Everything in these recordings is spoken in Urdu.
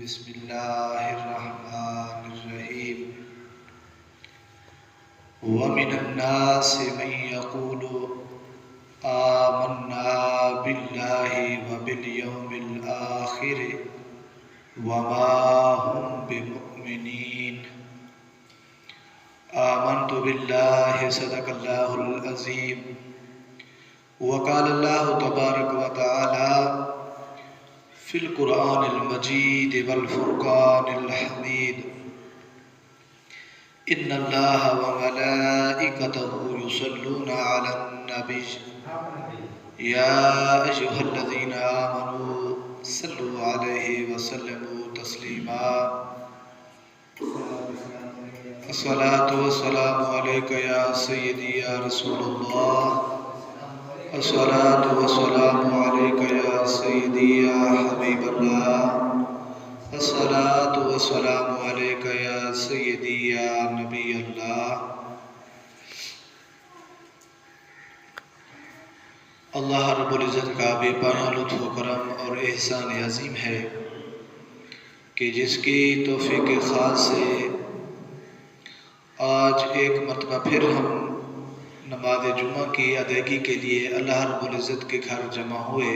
بسم الله الرحمن الرحيم ومن الناس من يقول آمنا بالله وباليوم الآخر وما هم بمؤمنين آمنت بالله صدق الله العظيم وقال الله تبارك وتعالى في القرآن المجيد والفرقان الحميد إن الله وملائكته يصلون على النبي يا أيها الذين آمنوا صلوا عليه وسلموا تسليما الصلاة والسلام عليك يا سيدي يا رسول الله الصلاة والسلام عليك يا سيدي يا حبيب الله الصلاة والسلام عليك يا سيدي يا نبي الله اللہ رب العزت کا بے پناہ لطف و کرم اور احسان عظیم ہے کہ جس کی توفیق خاص سے آج ایک مرتبہ پھر ہم نماز جمعہ کی ادائیگی کے لیے اللہ رب العزت کے گھر جمع ہوئے۔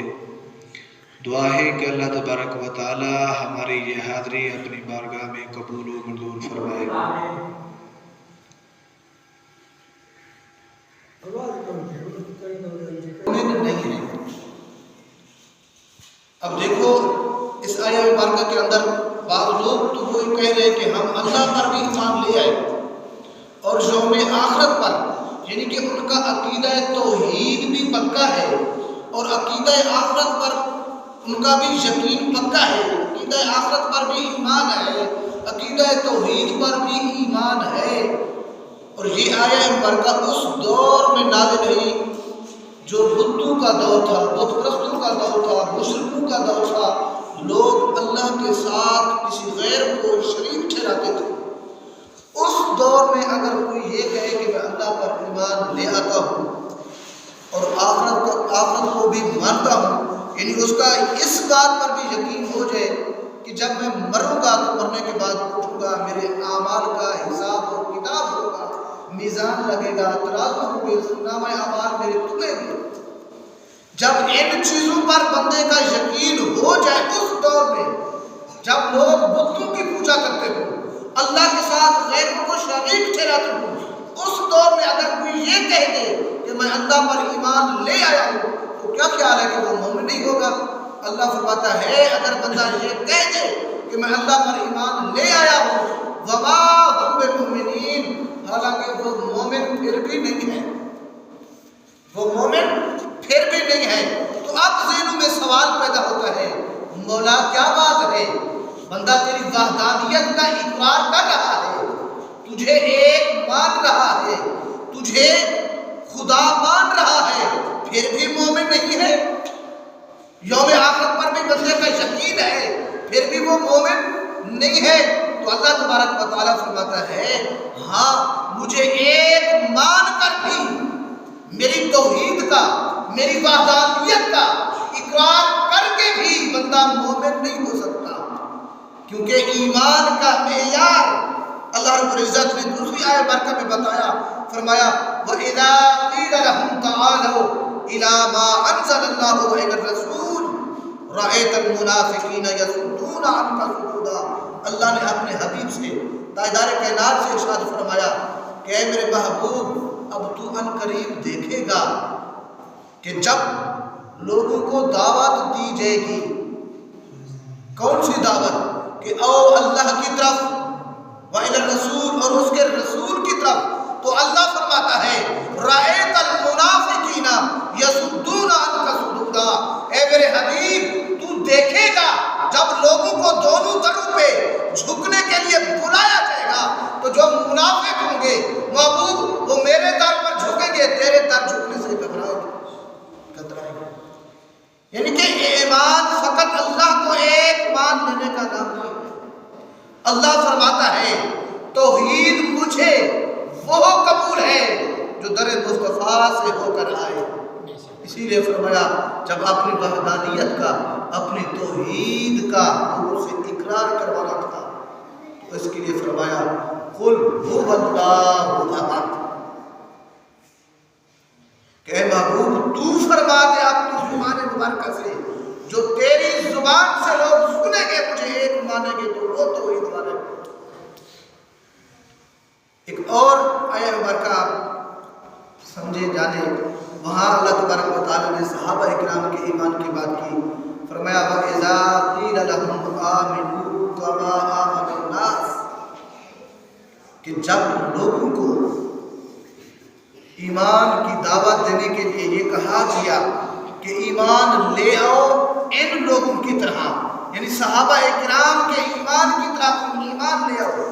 دعا ہے کہ اللہ تبارک و تعالی ہماری یہ حاضری اپنی بارگاہ میں قبول و منظور فرمائے۔ اب دیکھو اس آیہ مبارکہ کے اندر بعض لوگ تو وہ کہہ رہے کہ ہم اللہ پر بھی ایمان لے آئے اور یوم آخرت پر، یعنی کہ ان کا عقیدہ توحید بھی پکا ہے اور عقیدہ آخرت پر ان کا بھی یقین پکا ہے، عقیدہ آخرت پر بھی ایمان ہے، عقیدہ توحید پر بھی ایمان ہے۔ اور یہ آیہ مبارکہ اس دور میں نازل ہوئی جو بتوں کا دور تھا، بت پرستوں کا دور تھا، مشرکوں کا دور تھا۔ لوگ اللہ کے ساتھ کسی غیر کو شریک ٹھہراتے تھے۔ اس دور میں اگر کوئی یہ کہے کہ میں اللہ پر ایمان لے آتا ہوں اور آخرت کو بھی مانتا ہوں، یعنی اس کا اس بات پر بھی یقین ہو جائے کہ جب میں مروں گا تو مرنے کے بعد اٹھوں گا، میرے اعمال کا حساب اور کتاب ہوگا، میزان لگے گا، ترازو ہوگے، نامہ اعمال میرے تلے گے۔ جب ان چیزوں پر بندے کا یقین ہو جائے، اس دور میں جب لوگ بتوں کی پوجا کرتے ہو، اللہ کے ساتھ غیروں کو شریک ٹھہراتے ہو، اس دور میں اگر کوئی یہ کہہ دے کہ میں اللہ پر ایمان لے آیا ہوں تو کیا خیال ہے کہ وہ مومن نہیں ہوگا؟ اللہ فرماتا ہے اگر بندہ یہ کہہ دے کہ میں اللہ پر ایمان لے آیا ہوں وما هم بمؤمنین، حالانکہ وہ مومن پھر بھی نہیں ہے، وہ مومن پھر بھی نہیں ہے، تو اب ذہنوں میں سوال پیدا ہوتا ہے مولا کیا بات ہے؟ بندہ تیری وحدانیت کا اقرار کر رہا ہے، تجھے ایک مان رہا ہے، تجھے خدا مان رہا ہے، پھر بھی مومن نہیں ہے؟ یوم آخرت پر بھی بندے کا یقین ہے، پھر بھی وہ مومن نہیں ہے؟ تو اللہ تبارک و تعالیٰ فرماتا ہے ہاں مجھے ایک مان کر بھی، میری توحید کا، میری وحدانیت کا اقرار کر کے بھی بندہ مومن نہیں ہو سکتا، کیونکہ ایمان کا معیار اللہ رب العزت نے دوسری آیہ مبارکہ میں بتایا، فرمایا وَإِذَا قِيلَ لَهُمْ تَعَالَوْا إِلَىٰ مَا أَنزَلَ اللَّهُ وَإِلَى الرَّسُولِ رَأَيْتَ الْمُنَافِقِينَ يَصُدُّونَ عَنْكَ صُدُودًا۔ اللہ نے اپنے حبیب سے، تاجدار کائنات سے ارشاد فرمایا کہ اے میرے محبوب اب تو ان قریب دیکھے گا کہ جب لوگوں کو دعوت دی جائے گی، کون سی دعوت؟ کہ او اللہ کی طرف، وَإِلَى الرَّسُولِ اور اس کے رسول کی طرف، تو اللہ فرماتا ہے رَأَيْتَ الْمُنَافِقِينَ يَصُدُّونَ عَنْكَ صُدُودًا، اے میرے حبیب تو دیکھے گا جب لوگوں کو دونوں طرف پہ جھکنے کے لیے بلایا جائے گا تو جو منافق ہوں گے محبوب وہ میرے در پر جھکیں گے، تیرے در جھکنے سے گھبرائیں گے، کترائیں گے۔ یعنی کہ ایمان فقط اللہ کو ایک مان لینے کا نام نہیں ہے۔ اللہ فرماتا ہے توحید مجھے وہ قبول ہے جو در مصطفیٰ سے ہو کر آئے، اسی لیے فرمایا جب اپنی وحدانیت کا، اپنی توحید کا سے اقرار فرمایا قل هو اللہ احد، کہ اے محبوب تو فرما دے اپنی زبان مبارکہ سے، جو تیری زبان سے لوگ سنیں گے مجھے ایک مانیں گے تو وہ توحید والے۔ ایک اور آیت مبارکہ آپ سمجھے جانے، وہاں اللہ تبارک و تعالی نے صحابہ اکرام کے ایمان کی بات کی، فرمایا وَإِذَا قِيلَ لَهُمْ آمِنُوا كَمَا آمَنَ النَّاسُ، کہ جب لوگوں کو ایمان کی دعوت دینے کے لیے یہ کہا گیا کہ ایمان لے آؤ ان لوگوں کی طرح، یعنی صحابہ اکرام کے ایمان کی طرح تم ایمان لے آؤ،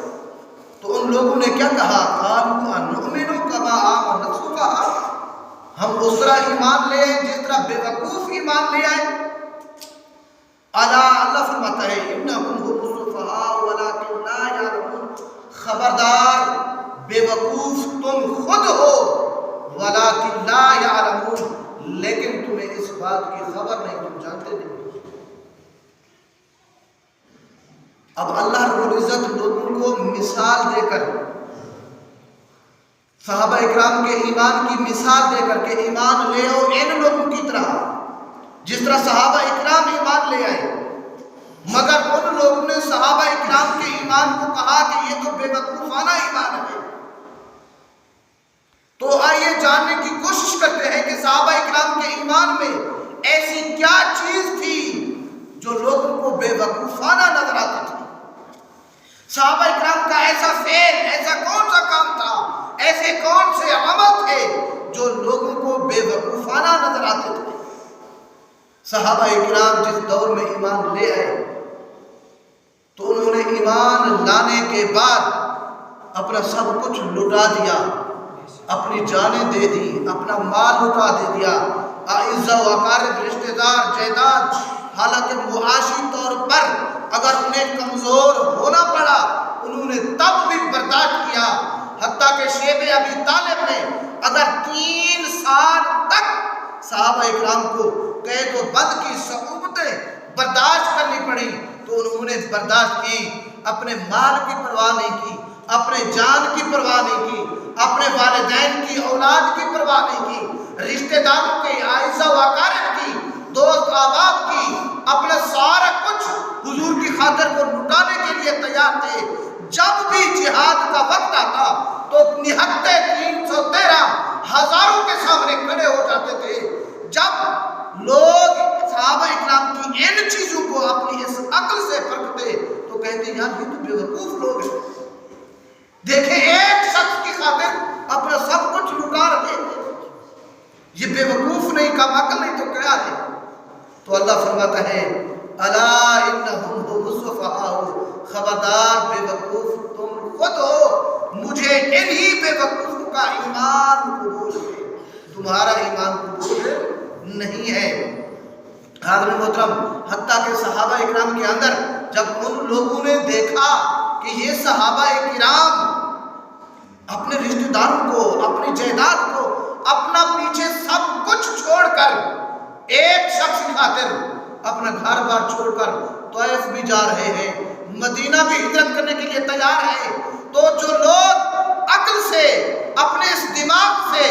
تو ان لوگوں نے کیا کہا؟ قَالُوا أَنُؤْمِنُ كَمَا آمَنَ السُّفَهَاءُ، ہم اس طرح ایمان لے آئے جس طرح بے وقوف ایمان لے آئے۔ اللہ فرماتا ہے إِنَّهُمْ هُمُ السُّفَهَاءُ وَلَكِنْ لَا يَعْلَمُونَ، خبردار بے وقوف تم خود ہو، وَلَكِنْ لَا يَعْلَمُونَ، لیکن تمہیں اس بات کی خبر نہیں، تم جانتے نہیں۔ اب اللہ رب العزت لوگوں کو مثال دے کر، صحابہ اکرام کے ایمان کی مثال دے کر کہ ایمان لے آؤ ان لوگوں کی طرح جس طرح صحابہ اکرام ایمان لے آئے، مگر ان لوگوں نے صحابہ اکرام کے ایمان کو کہا کہ یہ تو بے وقوفانہ ایمان ہے۔ تو آئیے جاننے کی کوشش کرتے ہیں کہ صحابہ اکرام کے ایمان میں ایسی کیا چیز تھی جو لوگوں کو بے وقوفانہ نظر آتی تھی۔ صحابہ اکرام کا ایسا فعل، ایسا کون سا کام تھا، ایسے کون سے عمل تھے جو لوگوں کو بے وقوفانہ نظر آتے تھے۔ صحابہ اکرام جس دور میں ایمان لے آئے تو انہوں نے ایمان لانے کے بعد اپنا سب کچھ لٹا دیا، اپنی جانیں دے دی، اپنا مال لٹا دے دیا، اعزہ و اقارب، رشتہ دار، جائیداد، حالانکہ معاشی طور پر اگر انہیں کمزور ہونا پڑا انہوں نے تب بھی برداشت کیا، حتیٰ کہ شیب ابی طالب نے اگر 3 سال تک صحابہ اکرام کو قید و بند کی صعوبتیں برداشت کرنی پڑی تو انہوں نے برداشت کی، اپنے مال کی پرواہ نہیں کی، اپنے جان کی پرواہ نہیں کی، اپنے والدین کی، اولاد کی پرواہ نہیں کی، رشتہ داروں کی، اعزہ و اقارب کی، دوست احباب کی، اپنا سارا کچھ حضور کی خاطر کو لٹانے کے لیے تیار تھے۔ جب بھی جہاد کا وقت آتا تو نہتے 313 ہزاروں کے سامنے کھڑے ہو جاتے تھے۔ جب لوگ صحابہ اکرام کی ان چیزوں کو اپنی اس عقل سے پرکھتے تو کہتے یار یہ تو بے وقوف لوگ ہیں، دیکھیں ایک شخص کی خاطر اپنا سب کچھ لٹا رہے ہیں، یہ بے وقوف نہیں، کم عقل نہیں تو کیا ہے؟ تو اللہ فرماتا ہے الا انہم هم السفہاء، خبردار بے وقوف تم خود ہو، مجھے انہی بے وقوفوں کا ایمان قبول ہے، تمہارا ایمان قبول نہیں ہے۔ حاضرین محترم، حتیٰ کہ صحابہ اکرام کے اندر جب ان لوگوں نے دیکھا کہ یہ صحابہ اکرام اپنے رشتہ داروں کو، اپنی جائیداد کو، اپنا پیچھے سب کچھ چھوڑ کر ایک شخص کی خاطر اپنا گھر بار چھوڑ کر طائف بھی جا رہے ہیں، مدینہ بھی ہجرت کرنے کے لیے تیار ہے، تو جو لوگ عقل سے، اپنے اس دماغ سے،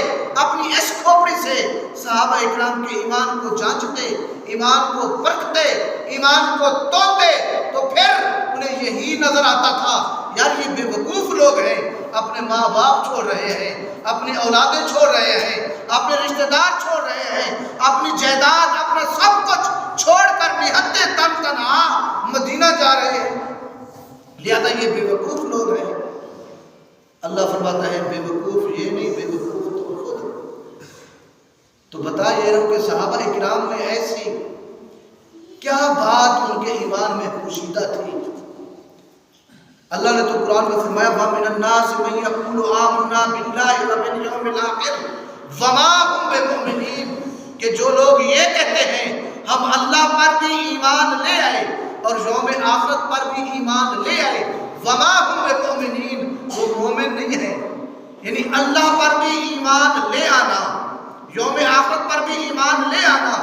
اپنی اس کھوپڑی سے صحابہ اکرام کے ایمان کو جانچتے، ایمان کو پرکھتے، ایمان کو تولتے تو پھر انہیں یہی نظر آتا تھا یار یہ بے وقوف لوگ ہیں، اپنے ماں باپ چھوڑ رہے ہیں، اپنی اولادیں چھوڑ رہے ہیں، اپنے رشتہ دار چھوڑ رہے ہیں، اپنی جائیداد، اپنا سب کچھ چھوڑ کر نہتے تن تنہا مدینہ جا رہے ہیں، لہذا یہ بے وقوف لوگ ہیں۔ اللہ فرماتا ہے بے وقوف یہ نہیں، بے وقوف تو خود۔ تو بتا یہ رہا ہوں کہ صحابہ اکرام میں ایسی کیا بات ان کے ایمان میں پوشیدہ تھی؟ اللہ نے تو قرآن میں فرمایا وَمِنَ النَّاسِ مَن يَقُولُ آمَنَّا بِاللَّهِ وَبِالْيَوْمِ الْآخِرِ وَمَا هُمْ بِمُؤْمِنِينَ، کہ جو لوگ یہ کہتے ہیں ہم اللہ پر بھی ایمان لے آئے اور یوم آخرت پر بھی ایمان لے آئے، وَمَا هُمْ بِمُؤْمِنِينَ، وہ مومن نہیں ہیں۔ یعنی اللہ پر بھی ایمان لے آنا، یوم آخرت پر بھی ایمان لے آنا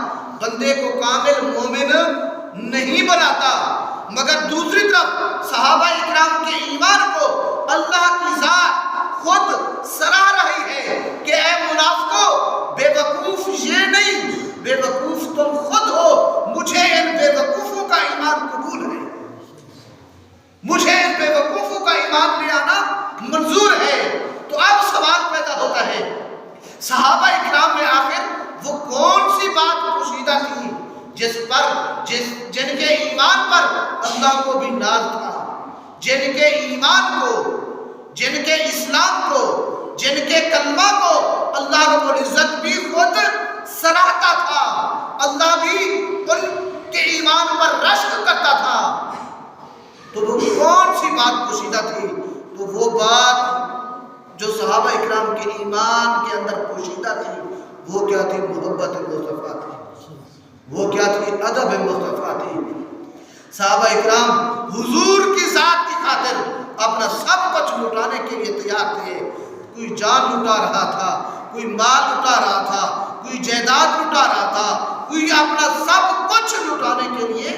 بندے کو کامل مومن نہیں بناتا، مگر دوسری طرف صحابہ اکرام اکرام کے ایمان کو اللہ کی ذات خود سراہ رہی ہے کہ اے منافقو، بے وقوف یہ نہیں، بے وقوف تم خود ہو، مجھے ان بے وقوفوں کا ایمان قبول ہے، مجھے ان بے وقوفوں کا ایمان لے آنا منظور ہے۔ تو اب سوال پیدا ہوتا ہے، صحابہ اکرام میں آخر وہ کون سی بات پوشیدہ تھی جن کے ایمان پر اللہ کو بھی ناز تھا، جن کے ایمان کو، جن کے اسلام کو، جن کے کلمہ کو اللہ رب العزت بھی خود سراہتا تھا، اللہ بھی ان کے ایمان پر رشک کرتا تھا؟ تو وہ کون سی بات پوشیدہ تھی؟ تو وہ بات جو صحابہ اکرام کے ایمان کے اندر پوشیدہ تھی، وہ کیا تھی؟ محبت مصطفیٰ تھی، وہ کیا تھی؟ ادب مصطفیٰ تھی۔ صحابہ اکرام حضور کی ذات کی خاطر اپنا سب کچھ لٹانے کے لیے تیار تھے۔ کوئی جان لٹا رہا تھا، کوئی مال لٹا رہا تھا، کوئی جائیداد لٹا رہا تھا، کوئی اپنا سب کچھ لٹانے کے لیے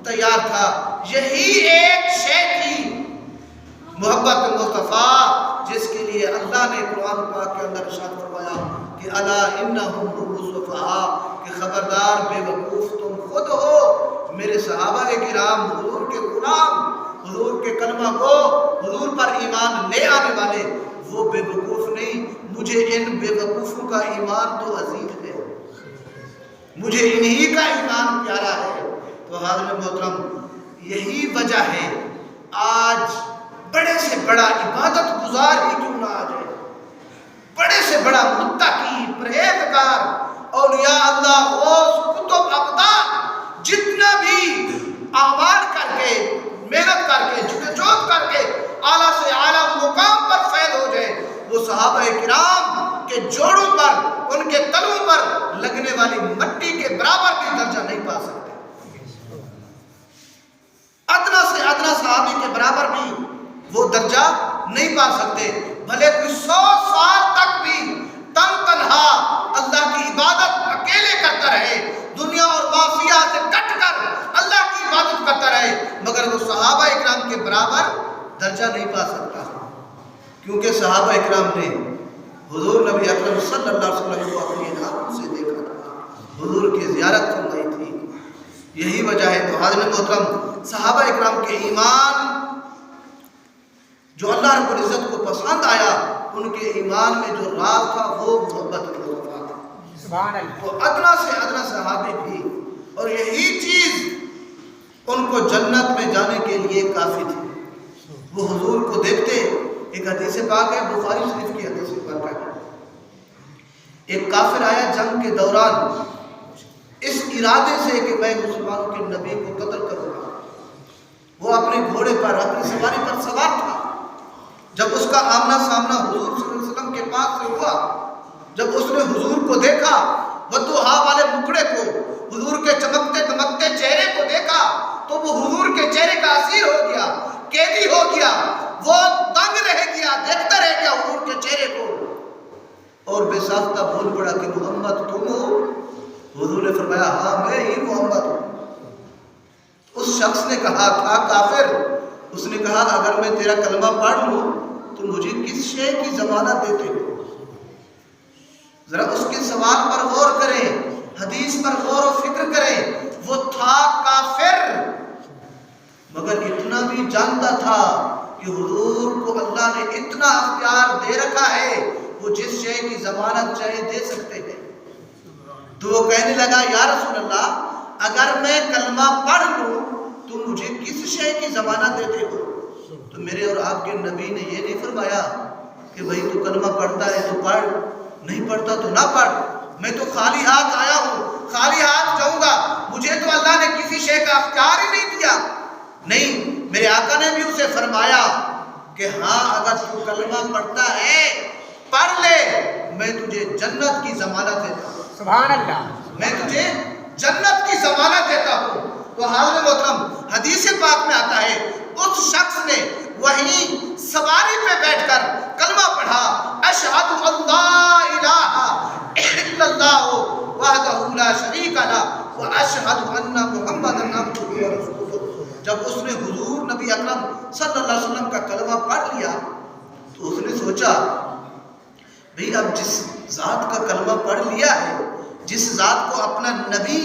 تیار تھا۔ یہی ایک شے تھی محبت مصطفیٰ، جس کے لیے اللہ نے قرآن پاک کے اندر ارشاد فرمایا کہ الا انہم هم الصفہاء، کہ خبردار بے وقوف تم خود ہو، میرے صحابہ کرام، حضور کے غلام، حضور کے کلمہ کو، حضور پر ایمان لے آنے والے، وہ بے وقوف نہیں، مجھے ان بے وقوفوں کا ایمان تو عزیز ہے، مجھے انہی کا ایمان پیارا ہے۔ تو حاضرین محترم، یہی وجہ ہے آج بڑے سے بڑا عبادت گزار ہی کیوں نہ آ جائے، بڑے سے بڑا متقی، پرہیزگار، اولیاء اللہ، غوث، کتب، اقدار، جتنا بھی اعمال کر کے، محنت کر کے، جدوجہد کر کے اعلیٰ سے اعلیٰ مقام پر فیض ہو جائے، وہ صحابہ کرام کے جوڑوں پر، ان کے تلوں پر لگنے والی مٹی کے برابر بھی درجہ نہیں پا سکتے، ادنا سے ادنا صحابی کے برابر بھی وہ درجہ نہیں پا سکتے، بھلے کوئی 100 سال تک بھی تنہا اللہ کی عبادت اکیلے کرتا رہے، دنیا اور مافیا سے کٹ کر اللہ کی عبادت کرتا رہے، مگر وہ صحابہ اکرام کے برابر درجہ نہیں پا سکتا، کیونکہ صحابہ اکرام نے حضور نبی اکرم صلی اللہ علیہ وسلم کو اپنی آنکھوں سے دیکھا تھا، حضور کی زیارت فرمائی تھی۔ یہی وجہ ہے تو حاضرین محترم، صحابہ اکرام کے ایمان جو اللہ رب العزت کو پسند آیا، ان کے ایمان میں جو راز تھا وہ محبت مصطفیٰ تھا۔ تو ادنا سے ادنا صحابی بھی، اور یہی چیز ان کو جنت میں جانے کے لیے کافی تھی۔ وہ حضور کو دیکھتے، ایک حدیث پاک ہے، بخاری شریف کی حدیث پاک ہے، ایک کافر آیا جنگ کے دوران اس ارادے سے کہ میں مسلمانوں کے نبی کو قتل کروں گا، وہ اپنے گھوڑے پر، اپنی سواری پر سوار تھا۔ جب اس کا آمنا سامنا حضور صلی اللہ علیہ وسلم کے پاس سے ہوا، جب اس نے حضور کو دیکھا، ودوہا والے مکڑے کو، حضور کے چمکتے دمکتے چہرے کو دیکھا، تو وہ حضور کے چہرے کا اسیر ہو گیا، قیدی ہو گیا، وہ دنگ رہ گیا، دیکھتا رہ گیا حضور کے چہرے کو، اور بے ساختہ بول پڑا کہ محمد تم ہو؟ حضور نے فرمایا ہاں میں ہی محمد ہوں۔ اس شخص نے کہا تھا کافر، اس نے کہا اگر میں تیرا کلمہ پڑھ لوں تو مجھے کس شے کی ضمانت دیتے ہو؟ ذرا اس کے سوال پر غور کریں، حدیث پر غور و فکر کریں۔ وہ تھا کافر، مگر اتنا بھی جانتا تھا کہ حضور کو اللہ نے اتنا اختیار دے رکھا ہے، وہ جس شے کی ضمانت چاہے دے سکتے ہیں۔ تو وہ کہنے لگا یا رسول اللہ، اگر میں کلمہ پڑھ لوں تو مجھے کس شے کی ضمانت دیتے ہو؟ تو میرے اور آپ کے نبی نے یہ نہیں فرمایا کہ بھئی تو کلمہ پڑھتا ہے تو پڑھ، نہیں پڑھتا تو نہ پڑھ، میں تو خالی ہاتھ آیا ہوں، خالی ہاتھ جاؤں گا، مجھے تو اللہ نے کسی شے کا اختیار ہی نہیں دیا۔ نہیں، میرے آقا نے بھی اسے فرمایا کہ ہاں اگر تو کلمہ پڑھتا ہے پڑھ لے، میں تجھے جنت کی ضمانت دیتا ہوں، سبحان اللہ، میں تجھے جنت کی ضمانت دیتا ہوں۔ تو حاضر محترم، حدیث پاک میں آتا ہے اس شخص نے وہیں سواری پہ بیٹھ کر کلمہ پڑھا، اشہد اللہ الہ الا اللہ وحدہ لا شریک لہ واشہد ان محمدا عبدہ ورسولہ۔ جب اس نے حضور نبی اکرم صلی اللہ علیہ وسلم کا کلمہ پڑھ لیا تو اس نے سوچا بھئی اب جس ذات کا کلمہ پڑھ لیا ہے، جس ذات کو اپنا نبی،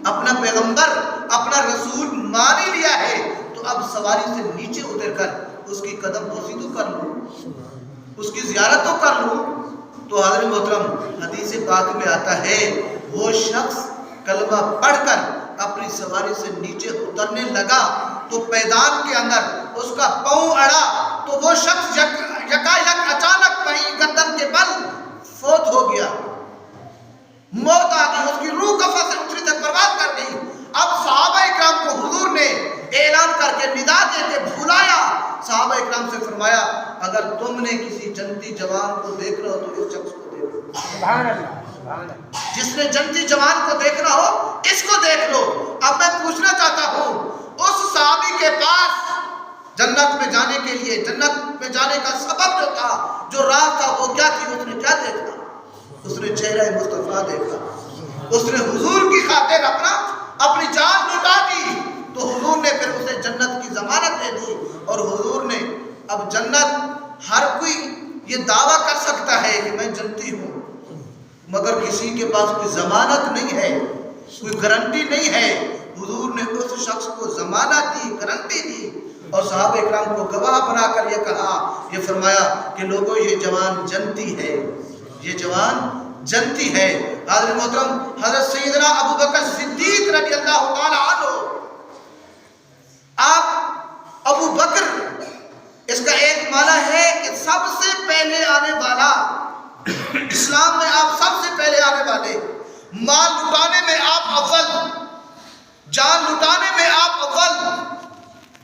اپنا پیغمبر، اپنا رسول مان ہی لیا ہے، تو اب سواری سے نیچے اتر کر اس کی قدم بوسی تو کر لوں، اس کی زیارت تو کر لوں۔ تو حضرت محترم حدیث پاک میں آتا ہے وہ شخص کلمہ پڑھ کر اپنی سواری سے نیچے اترنے لگا تو میدان کے اندر اس کا پاؤں اڑا تو وہ شخص یکایک اچانک وہیں گردن کے بل فوت ہو گیا، موت آ گئی، اس کی روح قفس سے اٹھنے تک پرواز کر گئی۔ اب صحابہ اکرام کو حضور نے اعلان کر کے ندا دے کے بھلایا، صحابہ اکرام سے فرمایا اگر تم نے کسی جنتی جوان کو دیکھ رہا ہو تو اس شخص کو دیکھ لو، سبحان اللہ، جس نے جنتی جوان کو دیکھنا ہو اس کو دیکھ لو۔ اب میں پوچھنا چاہتا ہوں اس صحابی کے پاس جنت میں جانے کے لیے، جنت میں جانے کا سبب جو تھا، جو راہ تھا، وہ کیا تھی؟ اس نے کیا دیکھا؟ اس نے چہرہ مصطفیٰ دیکھا، اس نے حضور کی خاطر اپنی جان لٹا دی، تو حضور نے پھر اسے جنت کی ضمانت دے دی۔ اور حضور نے اب جنت، ہر کوئی یہ دعویٰ کر سکتا ہے کہ میں جنتی ہوں، مگر کسی کے پاس کوئی ضمانت نہیں ہے، کوئی گارنٹی نہیں ہے۔ حضور نے اس شخص کو ضمانت دی، گارنٹی دی، اور صحابہ اکرام کو گواہ بنا کر یہ کہا، یہ فرمایا کہ لوگوں یہ جوان جنتی ہے، یہ جوان جنتی ہے۔ حضرت محترم حضرت سیدنا ابو بکر صدیق رضی اللہ تعالی عنہ، آپ ابو بکر، اس کا ایک معنی ہے کہ سب سے پہلے آنے والا، اسلام میں آپ سب سے پہلے آنے والے، مال لٹانے میں آپ اول، جان لٹانے میں آپ اول۔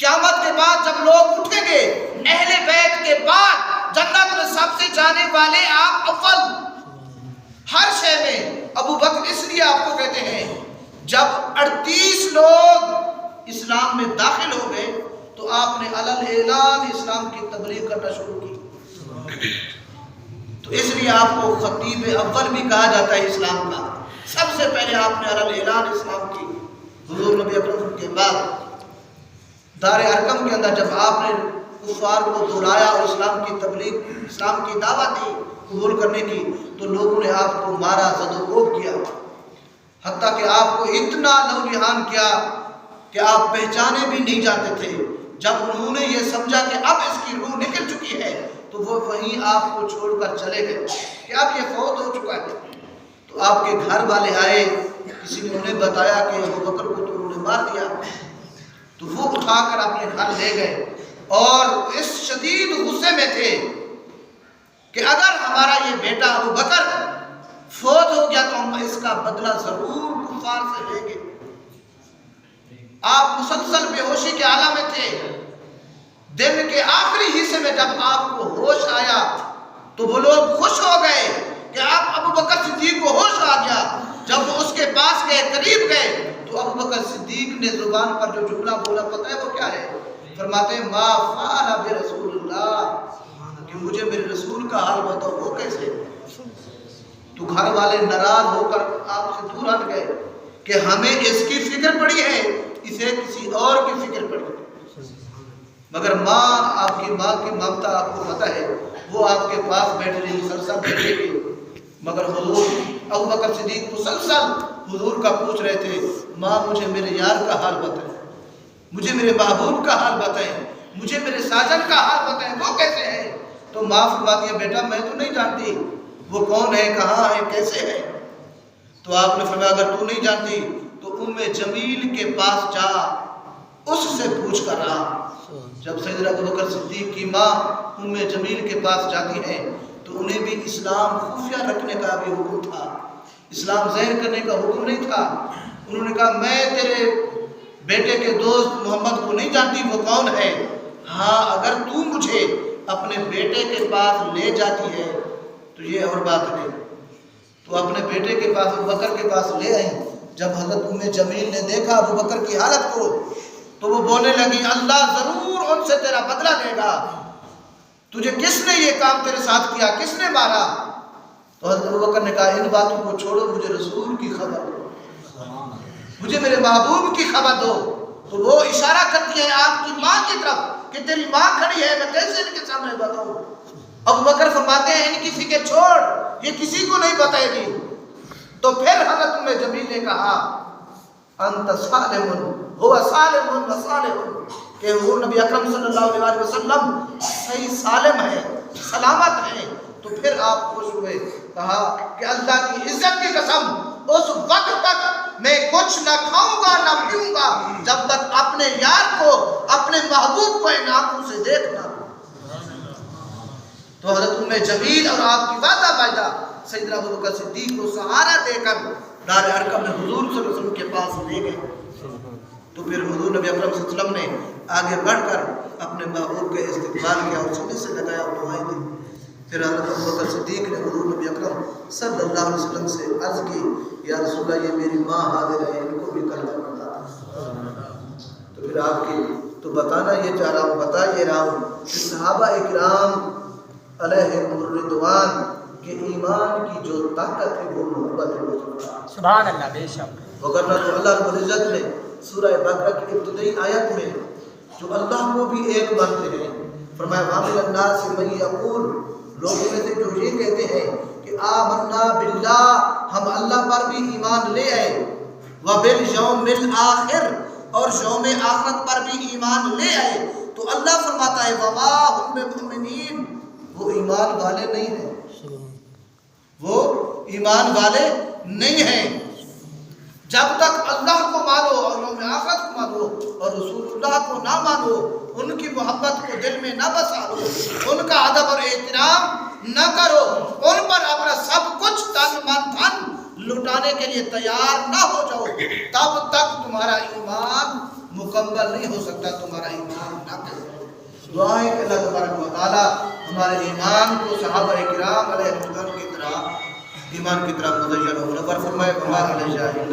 قیامت کے بعد جب لوگ اٹھیں گے اہل بیت کے بعد جنت میں سب سے جانے والے آپ اول، ہر شے میں۔ ابو بکر اس لیے آپ کو کہتے ہیں جب 38 لوگ اسلام میں داخل ہو گئے تو آپ نے علل اعلان اسلام کی تبلیغ کرنا شروع کی، تو اس لیے آپ کو خطیب اول بھی کہا جاتا ہے اسلام کا۔ سب سے پہلے آپ نے علل اعلان اسلام کی، حضور نبی اکرم کے بعد دار ارقم کے اندر جب آپ نے کفار کو بلایا اور اسلام کی تبلیغ، اسلام کی دعوت دی قبول کرنے کی، تو لوگوں نے آپ کو مارا، زد و کوب کیا، حتیٰ کہ آپ کو اتنا لہولہان کیا کہ آپ پہچانے بھی نہیں جاتے تھے۔ جب انہوں نے یہ سمجھا کہ اب اس کی روح نکل چکی ہے تو وہ وہیں آپ کو چھوڑ کر چلے گئے کہ اب یہ فوت ہو چکا ہے۔ تو آپ کے گھر والے آئے، کسی نے انہیں بتایا کہ ابو بکر کو تو انہوں نے مار دیا، تو وہ اٹھا کر اپنے گھر لے گئے اور اس شدید غصے میں تھے کہ اگر ہمارا یہ بیٹا ابو بکر فوت ہو گیا تو ہم اس کا بدلہ ضرور کفار سے لیں گے۔ آپ مسلسل بے ہوشی کے حالت میں تھے۔ دن کے آخری حصے میں جب آپ کو ہوش آیا تو وہ لوگ خوش ہو گئے کہ اب ابو بکر صدیق کو ہوش آ گیا۔ جب وہ اس کے پاس گئے، قریب گئے، تو ابو بکر صدیق نے زبان پر جو جملہ بولا پتہ ہے وہ کیا ہے؟ فرماتے ہیں ما فعل برسول اللہ، کہ مجھے میرے رسول کا حال بتاؤ وہ کیسے؟ تو گھر والے ناراض ہو کر آپ سے دور ہٹ گئے کہ ہمیں اس کی فکر پڑی ہے، اسے کسی اور کی فکر پڑی ہے۔ مگر ماں، آپ کی ماں کی ممتا آپ کو پتہ ہے، وہ آپ کے پاس بیٹھ رہی، مسلسل بیٹھے گی، مگر حضور ابو بکر صدیق مسلسل حضور کا پوچھ رہے تھے، ماں مجھے میرے یار کا حال بتائیں، مجھے میرے محبوب کا حال بتائیں، مجھے میرے ساجن کا حال بتائیں، وہ کیسے ہے؟ تو ماں فرماتی ہے بیٹا میں تو نہیں جانتی وہ کون ہے، کہاں ہے، کیسے ہے۔ تو آپ نے فرمایا اگر تو نہیں جانتی تو ام جمیل کے پاس جا، اس سے پوچھ کر آ۔ جب سیدنا ابو بکر صدیق کی ماں ام جمیل کے پاس جاتی ہیں تو انہیں بھی اسلام خفیہ رکھنے کا بھی حکم تھا، اسلام ظاہر کرنے کا حکم نہیں تھا۔ انہوں نے کہا میں تیرے بیٹے کے دوست محمد کو نہیں جانتی، وہ کون ہے؟ ہاں اگر تو مجھے اپنے بیٹے کے پاس لے جاتی ہے تو یہ اور بات ہے۔ تو اپنے بیٹے کے پاس، ابو بکر کے پاس لے آئی۔ جب حضرت ام جمیل نے دیکھا ابو بکر کی حالت کو تو وہ بولنے لگی اللہ ضرور ان سے تیرا بدلہ دے گا، تجھے کس نے یہ کام تیرے ساتھ کیا، کس نے مارا؟ تو حضرت ابو بکر نے کہا ان باتوں کو چھوڑو، مجھے رسول کی خبر دو، مجھے میرے محبوب کی خبر دو۔ تو وہ اشارہ کرتی ہے آپ کی ماں کی طرف کہ تیری ماں کھڑی ہے، میں کیسے ان کے سامنے بتاؤں؟ ابو بکر فرماتے ہیں ان کی فکر چھوڑ، یہ کسی کو نہیں بتائے گی۔ تو پھر حضرت ام جمیل نے کہا انت سالم هو سالم و صالح، کہ وہ نبی اکرم صلی اللہ علیہ وسلم صحیح سالم ہے، سلامت ہے۔ تو پھر آپ خوش ہوئے، کہا کہ اللہ کی عزت کی قسم اس وقت تک میں کچھ نہ کھاؤں گا نہ پیوں گا جب تک اپنے یار کو، اپنے محبوب کو ان آنکھوں سے دیکھنا۔ تو حضرت ام جمیل اور آپ کی وعدہ باعدہ سیدنا ابو بکر صدیق کو سہارا دے کر دار ارقم میں حضور صلی اللہ علیہ وسلم کے پاس لے گئے۔ تو پھر حضور نبی اکرم صلی اللہ علیہ وسلم نے آگے بڑھ کر اپنے محبوب کے استقبال کیا اور سینے سے لگایا اور دعائیں دی۔ پھر حضرت ابو بکر صدیق نے حضور نبی اکرم صلی اللہ علیہ وسلم سے عرض کی یا رسول اللہ یہ میری ماں حاضر ہے، ان کو بھی کلمہ بتا۔ تو پھر آپ کی تو بتانا یہ چاہ رہا ہوں، بتا یہ رہا ہوں کہ صحابہ اکرام علیہم الرضوان کہ ایمان کی جو طاقت ہے وہ محبت ہے۔ سبحان اللہ، بے شک۔ وگرنہ تو اللہ رب العزت نے سورہ بقرہ کی ابتدائی آیت میں جو اللہ کو بھی ایک مانتے ہیں فرمایا وَمِنَ النَّاسِ مَن یقول، لوگوں میں سے جو یہ کہتے ہیں کہ آمنا باللہ، ہم اللہ پر بھی ایمان لے آئے، وَبِالْيَوْمِ الْآخِرِ، اور یوم آخرت پر بھی ایمان لے آئے، تو اللہ فرماتا ہے وَمَا هُم بِمُؤْمِنِينَ، وہ ایمان والے نہیں ہیں، وہ ایمان والے نہیں ہیں۔ جب تک اللہ کو مانو اور یوم آخرت کو مانو اور رسول اللہ کو نہ مانو، ان کی محبت کو دل میں نہ بسا لو، ان کا ادب اور احترام نہ کرو، ان پر اپنا سب کچھ تن من دھن لٹانے کے لیے تیار نہ ہو جاؤ، تب تک تمہارا ایمان مکمل نہیں ہو سکتا، تمہارا ایمان نہ کرو۔ دعا ہے کہ اللہ تبارک و تعالی ہمارے ایمان کو صحابہ کرام علیہ رضوان کی طرح ایمان کی طرح مزین و منور فرمائے۔